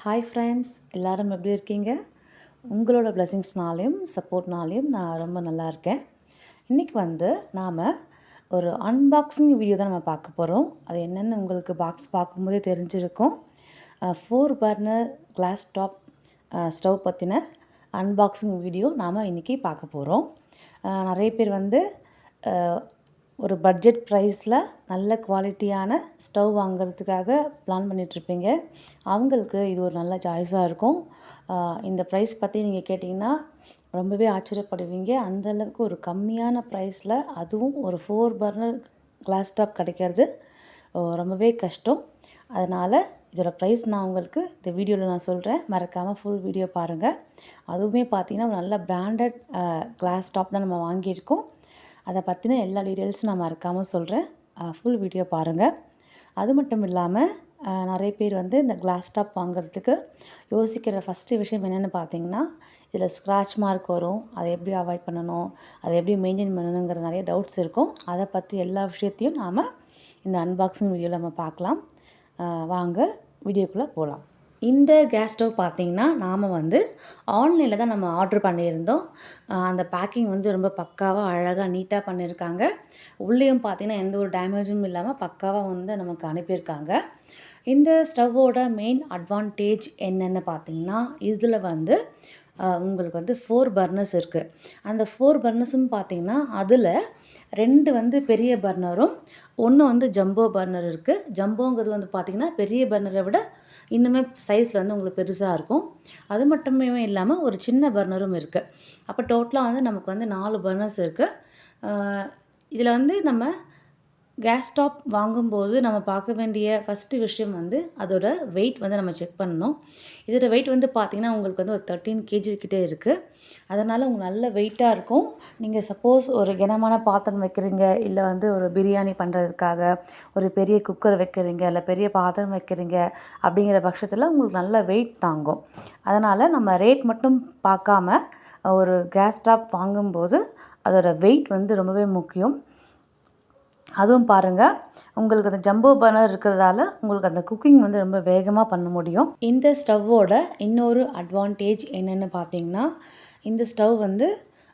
Hi friends, எல்லோரும் எப்படி இருக்கீங்க? உங்களோட பிளெஸிங்ஸ்னாலையும் சப்போர்ட்னாலையும் நான் ரொம்ப நல்லா இருக்கேன். இன்றைக்கி நாம் ஒரு அன்பாக்சிங் வீடியோ தான் நம்ம பார்க்க போகிறோம். அது என்னென்னு உங்களுக்கு பாக்ஸ் பார்க்கும்போதே தெரிஞ்சிருக்கும். 4 பர்னர் கிளாஸ் டாப் ஸ்டவ் பற்றின அன்பாக்சிங் வீடியோ நாம் இன்றைக்கி பார்க்க போகிறோம். நிறைய பேர் ஒரு பட்ஜெட் ப்ரைஸில் நல்ல குவாலிட்டியான ஸ்டவ் வாங்கிறதுக்காக பிளான் பண்ணிகிட்ருப்பீங்க. அவங்களுக்கு இது ஒரு நல்ல சாய்ஸாக இருக்கும். இந்த ப்ரைஸ் பற்றி நீங்கள் கேட்டிங்கன்னா ரொம்பவே ஆச்சரியப்படுவீங்க. அந்தளவுக்கு ஒரு கம்மியான ப்ரைஸில், அதுவும் ஒரு 4 பர்னர் கிளாஸ் டாப் கிடைக்கிறது ரொம்பவே கஷ்டம். அதனால் இதோட ப்ரைஸ் நான் உங்களுக்கு இந்த வீடியோவில் நான் சொல்கிறேன். மறக்காமல் ஃபுல் வீடியோ பாருங்கள். அதுவுமே பார்த்திங்கன்னா நல்ல பிராண்டட் கிளாஸ் டாப் தான் நம்ம வாங்கியிருக்கோம். அதை பற்றின எல்லா டீட்டெயில்ஸும் நான் மறக்காமல் சொல்கிறேன். ஃபுல் வீடியோ பாருங்கள். அது மட்டும் இல்லாமல் நிறைய பேர் இந்த கிளாஸ் டாப் வாங்குறதுக்கு யோசிக்கிற ஃபஸ்ட்டு விஷயம் என்னென்னு பார்த்தீங்கன்னா, இதில் ஸ்க்ராட்ச் மார்க் வரும், அதை எப்படி அவாய்ட் பண்ணணும், அதை எப்படி மெயின்டைன் பண்ணணுங்கிற நிறைய டவுட்ஸ் இருக்கும். அதை பற்றி எல்லா விஷயத்தையும் நாம் இந்த அன்பாக்சிங் வீடியோவில் நம்ம பார்க்கலாம். வாங்க வீடியோக்குள்ளே போகலாம். இந்த கேஸ் ஸ்டவ் பார்த்திங்கன்னா நாம் ஆன்லைனில் தான் நம்ம ஆர்டர் பண்ணியிருந்தோம். அந்த பேக்கிங் ரொம்ப பக்காவாக அழகாக நீட்டாக பண்ணியிருக்காங்க. உள்ளேயும் பார்த்திங்கன்னா எந்த ஒரு டேமேஜும் இல்லாமல் பக்காவாக நமக்கு அனுப்பியிருக்காங்க. இந்த ஸ்டவ்வோட மெயின் அட்வான்டேஜ் என்னென்னு பார்த்திங்கன்னா, இதில் உங்களுக்கு 4 பர்னர்ஸ் இருக்குது. அந்த 4 பர்னர்ஸும் பார்த்திங்கன்னா அதில் 2 பெரிய பர்னரும் 1 ஜம்போ பர்னர் இருக்குது. ஜம்போங்கிறது பார்த்திங்கன்னா பெரிய பர்னரை விட இன்னுமே சைஸில் உங்களுக்கு பெருசாக இருக்கும். அது மட்டுமே இல்லாமல் ஒரு சின்ன பர்னரும் இருக்குது. அப்போ டோட்டலாக நமக்கு 4 பர்னர்ஸ் இருக்குது. இதில் நம்ம கேஸ் ஸ்டவ் வாங்கும்போது நம்ம பார்க்க வேண்டிய ஃபஸ்ட்டு விஷயம் அதோட வெயிட் நம்ம செக் பண்ணணும். இதோட வெயிட் பார்த்திங்கன்னா உங்களுக்கு ஒரு 13 kg கிட்டே இருக்குது. அதனால் உங்களுக்கு நல்ல வெயிட்டாக இருக்கும். நீங்கள் சப்போஸ் ஒரு கனமான பாத்திரம் வைக்கிறீங்க, இல்லை ஒரு பிரியாணி பண்ணுறதுக்காக ஒரு பெரிய குக்கர் வைக்கிறீங்க, இல்லை பெரிய பாத்திரம் வைக்கிறீங்க அப்படிங்கிற பட்சத்தில் உங்களுக்கு நல்ல வெயிட் தாங்கும். அதனால் நம்ம ரேட் மட்டும் பார்க்காம ஒரு கேஸ் ஸ்டவ் வாங்கும்போது அதோட வெயிட் ரொம்பவே முக்கியம். அதுவும் பாருங்கள், உங்களுக்கு அந்த ஜம்போ பர்னர் இருக்கிறதால உங்களுக்கு அந்த குக்கிங் ரொம்ப வேகமாக பண்ண முடியும். இந்த ஸ்டவ்வோட இன்னொரு அட்வான்டேஜ் என்னென்னு பார்த்தீங்கன்னா, இந்த ஸ்டவ்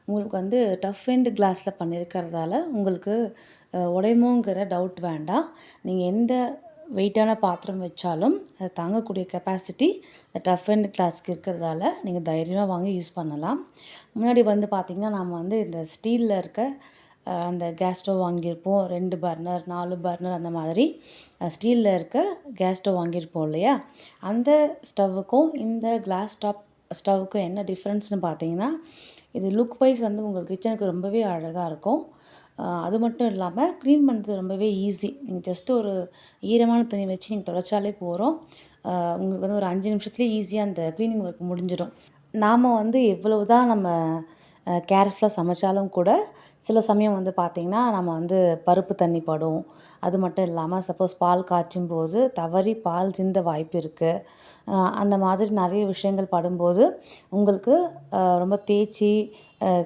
உங்களுக்கு டஃப் அண்ட் கிளாஸில் பண்ணியிருக்கிறதால உங்களுக்கு உடையுமோங்கிற டவுட் வேண்டாம். நீங்கள் எந்த வெயிட்டான பாத்திரம் வச்சாலும் அதை தாங்கக்கூடிய கெப்பாசிட்டி இந்த டஃப் அண்ட் கிளாஸ்க்கு இருக்கிறதால நீங்கள் தைரியமாக வாங்கி யூஸ் பண்ணலாம். முன்னாடி பார்த்திங்கன்னா நாம் இந்த ஸ்டீலில் இருக்க அந்த கேஸ் ஸ்டவ் வாங்கியிருப்போம். 2 பர்னர் 4 பர்னர் அந்த மாதிரி ஸ்டீலில் இருக்க கேஸ் ஸ்டவ் வாங்கியிருப்போம் இல்லையா? அந்த ஸ்டவ்வுக்கும் இந்த கிளாஸ் டாப் ஸ்டவ்வுக்கும் என்ன டிஃப்ரென்ஸ்னு பார்த்தீங்கன்னா, இது லுக் வைஸ் உங்கள் கிச்சனுக்கு ரொம்பவே அழகாக இருக்கும். அது மட்டும் இல்லாமல் க்ளீன் பண்ணுறது ரொம்பவே ஈஸி. நீங்கள் ஜஸ்ட்டு ஒரு ஈரமான துணி வச்சு நீங்கள் துடைச்சாலே போகிறோம். உங்களுக்கு ஒரு 5 நிமிஷத்துலேயே ஈஸியாக அந்த க்ளீனிங் ஒர்க் முடிஞ்சிடும். நாம் எவ்வளவு தான் நம்ம கேர்ஃபுல்லாக சமைச்சாலும் கூட சில சமயம் பார்த்திங்கன்னா நம்ம பருப்பு தண்ணி படும். அது மட்டும் இல்லாமல் சப்போஸ் பால் காய்ச்சும் போது தவறி பால் சிந்த வாய்ப்பு இருக்குது. அந்த மாதிரி நிறைய விஷயங்கள் படும்போது உங்களுக்கு ரொம்ப தேய்ச்சி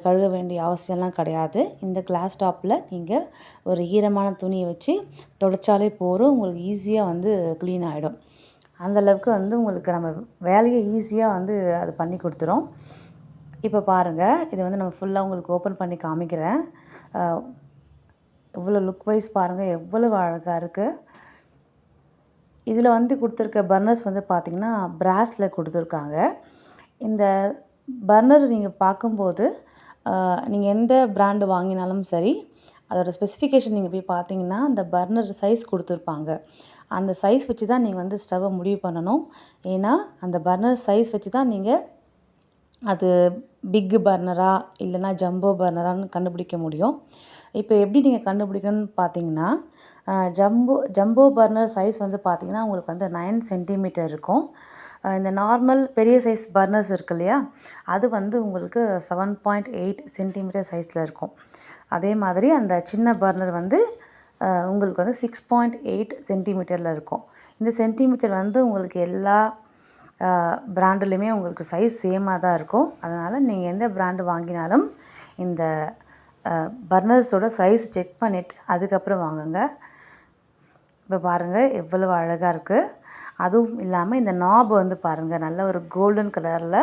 கழுவ வேண்டிய அவசியம்லாம் கிடையாது. இந்த கிளாஸ் டாப்பில் நீங்கள் ஒரு ஈரமான துணியை வச்சு துடைச்சாலே போதும், உங்களுக்கு ஈஸியாக க்ளீன் ஆகிடும். அந்தளவுக்கு உங்களுக்கு நம்ம வேலையை ஈஸியாக அது பண்ணி கொடுத்துரும். இப்போ பாருங்கள், இது நம்ம ஃபுல்லாக உங்களுக்கு ஓப்பன் பண்ணி காமிக்கிறேன். இவ்வளோ லுக் வைஸ் பாருங்கள், எவ்வளவு அழகாக இருக்குது. இதில் கொடுத்துருக்க பர்னர்ஸ் பார்த்திங்கன்னா பிராஸில் கொடுத்துருக்காங்க. இந்த பர்னர் நீங்கள் பார்க்கும்போது நீங்கள் எந்த பிராண்டு வாங்கினாலும் சரி, அதோடய ஸ்பெசிஃபிகேஷன் நீங்கள் போய் பார்த்தீங்கன்னா அந்த பர்னர் சைஸ் கொடுத்துருப்பாங்க. அந்த சைஸ் வச்சு தான் நீங்கள் ஸ்டவ்வை முடிவு பண்ணணும். ஏன்னா அந்த பர்னர் சைஸ் வச்சு தான் நீங்கள் அது பிக்கு பர்னரா இல்லைனா ஜம்போ பர்னரான்னு கண்டுபிடிக்க முடியும். இப்போ எப்படி நீங்கள் கண்டுபிடிக்கணும்னு பார்த்தீங்கன்னா, ஜம்போ பர்னர் சைஸ் பார்த்திங்கன்னா உங்களுக்கு 9 சென்டிமீட்டர் இருக்கும். இந்த நார்மல் பெரிய சைஸ் பர்னர்ஸ் இருக்கு இல்லையா, அது உங்களுக்கு 7.8 சென்டிமீட்டர் சைஸில் இருக்கும். அதே மாதிரி அந்த சின்ன பர்னர் உங்களுக்கு 6.8 சென்டிமீட்டரில் இருக்கும். இந்த சென்டிமீட்டர் உங்களுக்கு எல்லா பிராண்டுலேயுமே உங்களுக்கு சைஸ் சேமாக தான் இருக்கும். அதனால் நீங்கள் எந்த பிராண்டு வாங்கினாலும் இந்த பர்னர்ஸோட சைஸ் செக் பண்ணிவிட்டு அதுக்கப்புறம் வாங்குங்க. இப்போ பாருங்கள் எவ்வளவு அழகாக இருக்குது. அதுவும் இல்லாமல் இந்த நாப் வந்து பாருங்கள், நல்ல ஒரு கோல்டன் கலரில்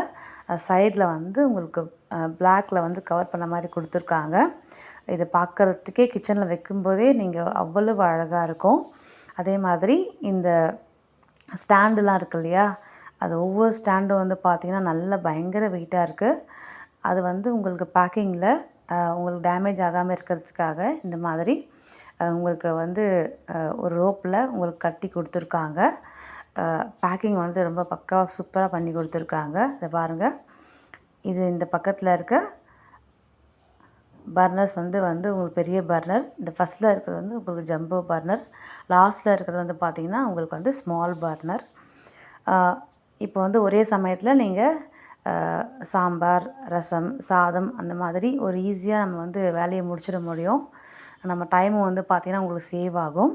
சைடில் வந்து உங்களுக்கு பிளாக்கில் வந்து கவர் பண்ண மாதிரி கொடுத்துருக்காங்க. இது பார்க்குறதுக்கே கிச்சனில் வைக்கும்போதே நீங்கள் அவ்வளவு அழகாக இருக்கும். அதே மாதிரி இந்த ஸ்டாண்டுலாம் இருக்கு இல்லையா, அது ஒவ்வொரு ஸ்டாண்டும் வந்து பார்த்திங்கன்னா நல்ல பயங்கர வெயிட்டாக இருக்குது. அது வந்து உங்களுக்கு பேக்கிங்கில் உங்களுக்கு டேமேஜ் ஆகாமல் இருக்கிறதுக்காக இந்த மாதிரி உங்களுக்கு வந்து ஒரு ரோப்பில் உங்களுக்கு கட்டி கொடுத்துருக்காங்க. பேக்கிங் வந்து ரொம்ப பக்காவாக சூப்பராக பண்ணி கொடுத்துருக்காங்க. இதை பாருங்கள், இது இந்த பக்கத்தில் இருக்க பர்னர்ஸ் வந்து உங்களுக்கு பெரிய பர்னர், இந்த ஃபஸ்ட்டில் இருக்கிறது வந்து உங்களுக்கு ஜம்போ பர்னர், லாஸ்ட்டில் இருக்கிறது வந்து பார்த்திங்கன்னா உங்களுக்கு வந்து ஸ்மால் பர்னர். இப்போ வந்து ஒரே சமயத்தில் நீங்கள் சாம்பார், ரசம், சாதம் அந்த மாதிரி ஒரு ஈஸியாக நம்ம வந்து வேலையை முடிச்சிட முடியும். நம்ம டைமும் வந்து பார்த்திங்கன்னா உங்களுக்கு சேவ் ஆகும்.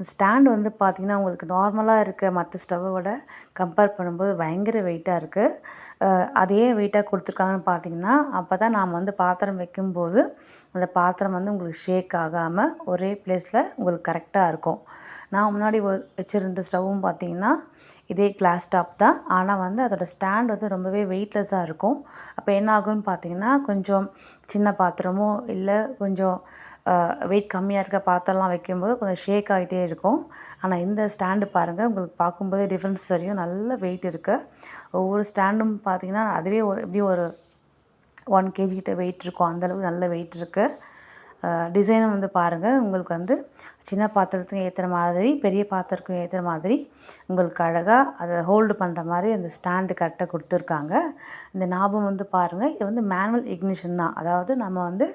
ஸ்டாண்ட் வந்து பார்த்திங்கன்னா உங்களுக்கு நார்மலாக இருக்க மற்ற ஸ்டவ்வை விட கம்பேர் பண்ணும்போது பயங்கர வெயிட்டாக இருக்குது. அதே வெயிட்டாக கொடுத்துருக்காங்கன்னு பார்த்திங்கன்னா, அப்போ தான் நாம் வந்து பாத்திரம் வைக்கும்போது அந்த பாத்திரம் வந்து உங்களுக்கு ஷேக் ஆகாமல் ஒரே ப்ளேஸில் உங்களுக்கு கரெக்டாக இருக்கும். நான் முன்னாடி வச்சுருந்த ஸ்டவ்வும் பார்த்திங்கன்னா இதே கிளாஸ் டாப் தான். ஆனால் வந்து அதோடய ஸ்டாண்ட் வந்து ரொம்பவே வெயிட்லெஸ்ஸாக இருக்கும். அப்போ என்ன ஆகும்னு பார்த்திங்கன்னா, கொஞ்சம் சின்ன பாத்திரமோ இல்லை கொஞ்சம் வெயிட் கம்மியாக இருக்க பாத்திரம்லாம் வைக்கும்போது கொஞ்சம் ஷேக் ஆகிட்டே இருக்கும். ஆனால் இந்த ஸ்டாண்டு பாருங்கள், உங்களுக்கு பார்க்கும்போதே டிஃப்ரென்ஸ் தெரியும். நல்ல வெயிட் இருக்குது. ஒவ்வொரு ஸ்டாண்டும் பார்த்திங்கன்னா அதுவே எப்படியும் ஒரு 1 kg கிட்ட வெயிட் இருக்கும். அந்தளவுக்கு நல்ல வெயிட் இருக்குது. டிசைனும் வந்து பாருங்கள், உங்களுக்கு வந்து சின்ன பாத்திரத்துக்கும் ஏற்றுற மாதிரி, பெரிய பாத்திரத்துக்கும் ஏற்றுற மாதிரி உங்களுக்கு அழகாக அதை ஹோல்டு பண்ணுற மாதிரி அந்த ஸ்டாண்டு கரெக்டாக கொடுத்துருக்காங்க. இந்த ஞாபகம் வந்து பாருங்கள், இது வந்து மேனுவல் இக்னிஷன் தான். அதாவது நம்ம வந்து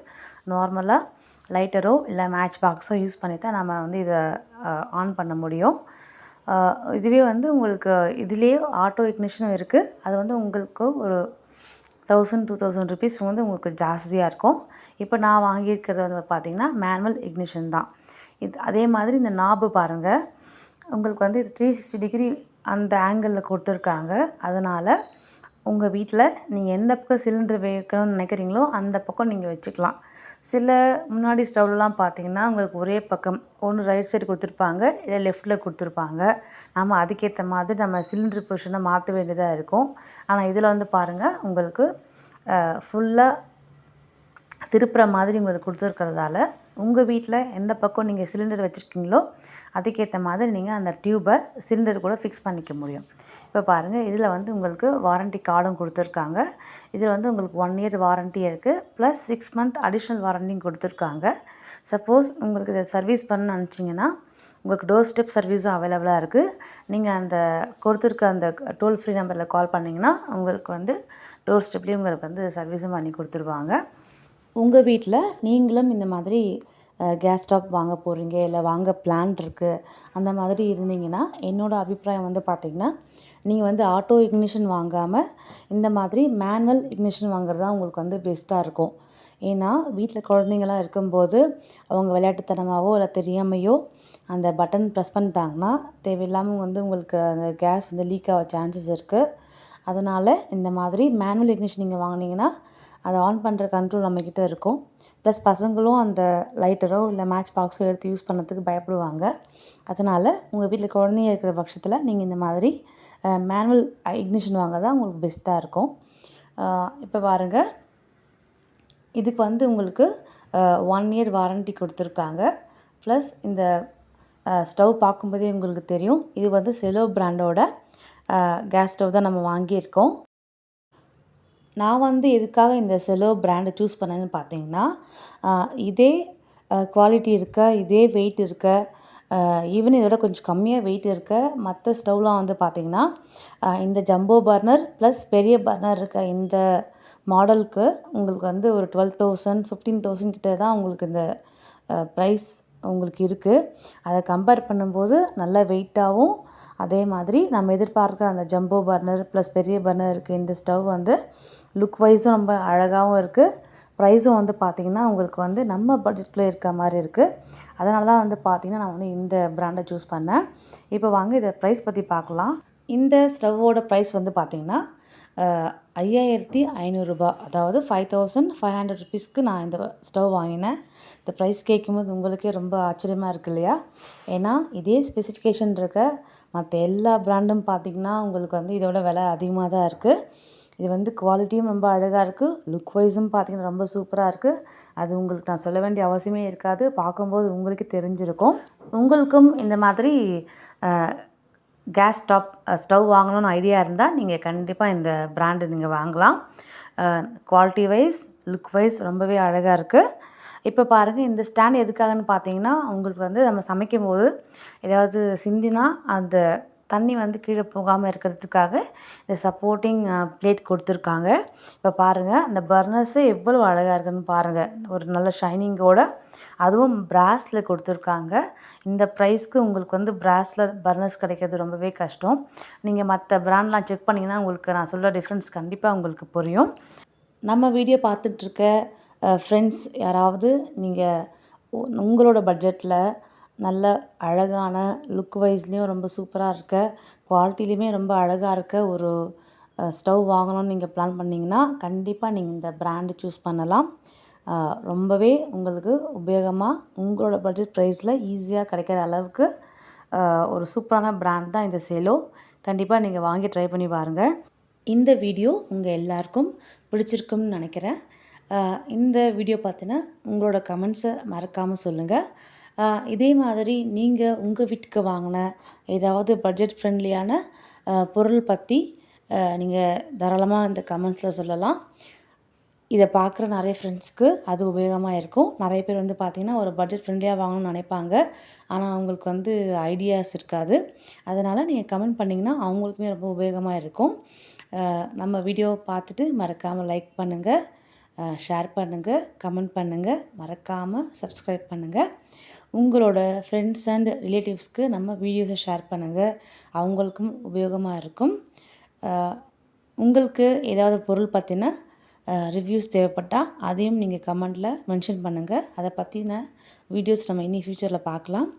நார்மலாக லைட்டரோ இல்லை மேட்ச் பாக்ஸோ யூஸ் பண்ணி தான் நம்ம வந்து இதை ஆன் பண்ண முடியும். இதுவே வந்து உங்களுக்கு இதுலேயே ஆட்டோ இக்னிஷனும் இருக்குது. அது வந்து உங்களுக்கு ஒரு 1000-2000 ருபீஸ் வந்து உங்களுக்கு ஜாஸ்தியாக இருக்கும். இப்போ நான் வாங்கியிருக்கிறது வந்து பார்த்திங்கன்னா மேனுவல் இக்னிஷன் தான். அதே மாதிரி இந்த நாபு பாருங்கள், உங்களுக்கு வந்து இது 360 டிகிரி அந்த ஆங்கிளில் கொடுத்துருக்காங்க. அதனால் உங்கள் வீட்டில் நீங்கள் எந்த பக்கம் சிலிண்டர் வைக்கணும்னு நினைக்கிறீங்களோ அந்த பக்கம் நீங்கள் வச்சுக்கலாம். சில முன்னாடி ஸ்டவ்லலாம் பார்த்திங்கன்னா உங்களுக்கு ஒரே பக்கம் ஒன்று ரைட் சைடு கொடுத்துருப்பாங்க, இல்லை லெஃப்ட்டில் கொடுத்துருப்பாங்க. நம்ம அதுக்கேற்ற மாதிரி நம்ம சிலிண்டர் பொசிஷனை மாற்ற வேண்டியதாக இருக்கும். ஆனால் இதில் வந்து பாருங்கள், உங்களுக்கு ஃபுல்லாக திருப்புற மாதிரி உங்களுக்கு கொடுத்துருக்கிறதால உங்கள் வீட்டில் எந்த பக்கம் நீங்கள் சிலிண்டர் வச்சுருக்கீங்களோ அதுக்கேற்ற மாதிரி நீங்கள் அந்த டியூப்பை சிலிண்டர் கூட ஃபிக்ஸ் பண்ணிக்க முடியும். இப்போ பாருங்கள், இதில் வந்து உங்களுக்கு வாரண்ட்டி கார்டும் கொடுத்துருக்காங்க. இதில் வந்து உங்களுக்கு 1 year வாரண்ட்டி இருக்குது, ப்ளஸ் 6 month அடிஷ்னல் வாரண்ட்டியும் கொடுத்துருக்காங்க. சப்போஸ் உங்களுக்கு இதை சர்வீஸ் பண்ணணும்னு நினச்சிங்கன்னா உங்களுக்கு டோர் ஸ்டெப் சர்வீஸும் அவைலபிளாக இருக்குது. நீங்கள் அந்த கொடுத்துருக்க அந்த டோல் ஃப்ரீ நம்பரில் கால் பண்ணிங்கன்னா உங்களுக்கு வந்து டோர் ஸ்டெப்லேயும் உங்களுக்கு வந்து சர்வீஸும் பண்ணி கொடுத்துருவாங்க. உங்கள் வீட்டில் நீங்களும் இந்த மாதிரி கேஸ் ஸ்டவ் வாங்க போகிறீங்க, இல்லை வாங்க பிளான் இருக்குது, அந்த மாதிரி இருந்தீங்கன்னா என்னோடய அபிப்பிராயம் வந்து பார்த்திங்கன்னா, நீங்கள் வந்து ஆட்டோ இக்னிஷன் வாங்காமல் இந்த மாதிரி மேனுவல் இக்னிஷன் வாங்குறது தான் உங்களுக்கு வந்து பெஸ்ட்டாக இருக்கும். ஏன்னா வீட்டில் குழந்தைங்களாம் இருக்கும்போது அவங்க விளையாட்டுத்தனமாகவோ இல்லை தெரியாமையோ அந்த பட்டன் ப்ரெஸ் பண்ணிட்டாங்கன்னா தேவையில்லாமல் வந்து உங்களுக்கு அந்த கேஸ் வந்து லீக் ஆக சான்சஸ் இருக்குது. அதனால் இந்த மாதிரி மேனுவல் இக்னிஷன் நீங்கள் வாங்கினீங்கன்னா அதை ஆன் பண்ணுற கண்ட்ரோல் நம்மக்கிட்ட இருக்கும். ப்ளஸ் பசங்களும் அந்த லைட்டரோ இல்லை மேட்ச் பாக்ஸோ எடுத்து யூஸ் பண்ணுறதுக்கு பயப்படுவாங்க. அதனால் உங்கள் வீட்டில் குழந்தைங்க இருக்கிற பட்சத்தில் நீங்கள் இந்த மாதிரி மேனுவல் இக்னிஷன் வாங்க தான் உங்களுக்கு பெஸ்ட்டாக இருக்கும். இப்போ பாருங்கள், இதுக்கு வந்து உங்களுக்கு 1 year வாரண்ட்டி கொடுத்துருக்காங்க. ப்ளஸ் இந்த ஸ்டவ் பார்க்கும்போதே உங்களுக்கு தெரியும், இது வந்து செலோ பிராண்டோட கேஸ் ஸ்டவ் தான் நம்ம வாங்கியிருக்கோம். நான் வந்து எதுக்காக இந்த செலோ பிராண்டை சூஸ் பண்ணேன்னு பார்த்தீங்கன்னா, இதே குவாலிட்டி இருக்க, இதே வெயிட் இருக்க, ஈவன் இதோட கொஞ்சம் கம்மியாக வெயிட் இருக்க மற்ற ஸ்டவ்லாம் வந்து பார்த்திங்கன்னா, இந்த ஜம்போ பர்னர் ப்ளஸ் பெரிய பர்னர் இருக்க இந்த மாடலுக்கு உங்களுக்கு வந்து ஒரு 12,000 15,000 கிட்ட தான் உங்களுக்கு இந்த ப்ரைஸ் உங்களுக்கு இருக்குது. அதை கம்பேர் பண்ணும்போது நல்ல வெயிட்டாகவும், அதே மாதிரி நம்ம எதிர்பார்க்குற அந்த ஜம்போ பர்னர் ப்ளஸ் பெரிய பர்னர் இருக்குது இந்த ஸ்டவ் வந்து லுக் வைஸும் ரொம்ப அழகாகவும் இருக்குது. ப்ரைஸும் வந்து பார்த்திங்கன்னா உங்களுக்கு வந்து நம்ம பட்ஜெட்டில் இருக்க மாதிரி இருக்குது. அதனால தான் வந்து பார்த்திங்கன்னா நான் வந்து இந்த பிராண்டை சூஸ் பண்ணேன். இப்போ வாங்க இதை ப்ரைஸ் பற்றி பார்க்கலாம். இந்த ஸ்டவ்வோட ப்ரைஸ் வந்து பார்த்திங்கன்னா 5,500 ரூபா, அதாவது 5,500 ருபீஸ்க்கு நான் இந்த ஸ்டவ் வாங்கினேன். இந்த ப்ரைஸ் கேட்கும்போது உங்களுக்கே ரொம்ப ஆச்சரியமாக இருக்குது இல்லையா? ஏன்னா இதே ஸ்பெசிஃபிகேஷன் இருக்க மற்ற எல்லா பிராண்டும் பார்த்திங்கன்னா உங்களுக்கு வந்து இதோட விலை அதிகமாக தான் இருக்குது. இது வந்து குவாலிட்டியும் ரொம்ப அழகாக இருக்குது. லுக் வைஸும் பார்த்திங்கன்னா ரொம்ப சூப்பராக இருக்குது. அது உங்களுக்கு நான் சொல்ல வேண்டிய அவசியமே இருக்காது. பார்க்கும்போது உங்களுக்கு தெரிஞ்சிருக்கும். உங்களுக்கும் இந்த மாதிரி கேஸ் ஸ்டவ் வாங்கணும்னு ஐடியா இருந்தால் நீங்கள் கண்டிப்பாக இந்த பிராண்டு நீங்கள் வாங்கலாம். குவாலிட்டி வைஸ், லுக் வைஸ் ரொம்பவே அழகாக இருக்குது. இப்போ பாருங்கள், இந்த ஸ்டாண்ட் எதுக்காகன்னு பார்த்தீங்கன்னா, உங்களுக்கு வந்து நம்ம சமைக்கும்போது ஏதாவது சிந்தினா அந்த தண்ணி வந்து கீழே போகாமல் இருக்கிறதுக்காக இந்த சப்போர்ட்டிங் பிளேட் கொடுத்துருக்காங்க. இப்போ பாருங்கள், அந்த பர்னர்ஸு எவ்வளோ அழகாக இருக்குதுன்னு பாருங்கள். ஒரு நல்ல ஷைனிங்கோட, அதுவும் பிராஸில் கொடுத்துருக்காங்க. இந்த ப்ரைஸ்க்கு உங்களுக்கு வந்து பிராஸில் பர்னர்ஸ் கிடைக்கிறது ரொம்பவே கஷ்டம். நீங்கள் மற்ற பிராண்ட்லாம் செக் பண்ணிங்கன்னா உங்களுக்கு நான் சொல்கிற டிஃப்ரென்ஸ் கண்டிப்பாக உங்களுக்கு புரியும். நம்ம வீடியோ பார்த்துட்ருக்க ஃப்ரெண்ட்ஸ் யாராவது நீங்கள் உங்களோட பட்ஜெட்டில் நல்ல அழகான லுக் வைஸ்லேயும் ரொம்ப சூப்பராக இருக்க, குவாலிட்டிலையுமே ரொம்ப அழகாக இருக்க ஒரு ஸ்டவ் வாங்கணும்னு நீங்கள் பிளான் பண்ணிங்கன்னா கண்டிப்பாக நீங்கள் இந்த பிராண்டு சூஸ் பண்ணலாம். ரொம்பவே உங்களுக்கு உபயோகமாக உங்களோட பட்ஜெட் ப்ரைஸில் ஈஸியாக கிடைக்கிற அளவுக்கு ஒரு சூப்பரான பிராண்ட் தான் இந்த செலோ. கண்டிப்பாக நீங்கள் வாங்கி ட்ரை பண்ணி பாருங்கள். இந்த வீடியோ உங்கள் எல்லாருக்கும் பிடிச்சிருக்கும்னு நினைக்கிறேன். இந்த வீடியோ பார்த்தினா உங்களோட கமெண்ட்ஸை மறக்காமல் சொல்லுங்கள். இதே மாதிரி நீங்கள் உங்கள் வீட்டுக்கு வாங்கின ஏதாவது பட்ஜெட் ஃப்ரெண்ட்லியான பொருள் பற்றி நீங்கள் தாராளமாக இந்த கமெண்ட்ஸில் சொல்லலாம். இதை பார்க்குற நிறைய ஃப்ரெண்ட்ஸ்க்கு அது உபயோகமாக இருக்கும். நிறைய பேர் வந்து பார்த்திங்கன்னா ஒரு பட்ஜெட் ஃப்ரெண்ட்லியாக வாங்கணும்னு நினைப்பாங்க. ஆனால் அவங்களுக்கு வந்து ஐடியாஸ் இருக்காது. அதனால் நீங்கள் கமெண்ட் பண்ணிங்கன்னா அவங்களுக்குமே ரொம்ப உபயோகமாக இருக்கும். நம்ம வீடியோ பார்த்துட்டு மறக்காமல் லைக் பண்ணுங்கள், ஷேர் பண்ணுங்கள், கமெண்ட் பண்ணுங்கள், மறக்காமல் சப்ஸ்கிரைப் பண்ணுங்கள். உங்களோட ஃப்ரெண்ட்ஸ் அண்ட் ரிலேட்டிவ்ஸ்க்கு நம்ம வீடியோஸை ஷேர் பண்ணுங்கள். அவங்களுக்கும் உபயோகமாக இருக்கும். உங்களுக்கு ஏதாவது பொருள் பற்றின ரிவ்யூஸ் தேவைப்பட்டால் அதையும் நீங்கள் கமெண்டில் மென்ஷன் பண்ணுங்கள். அதை பற்றின வீடியோஸ் நம்ம இனி ஃப்யூச்சரில் பார்க்கலாம்.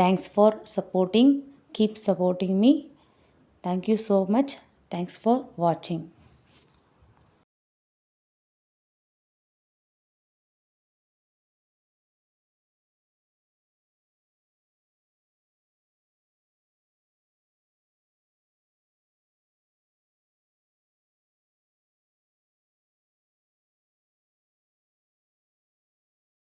Thanks for supporting. Keep supporting me. Thank you so much. Thanks for watching.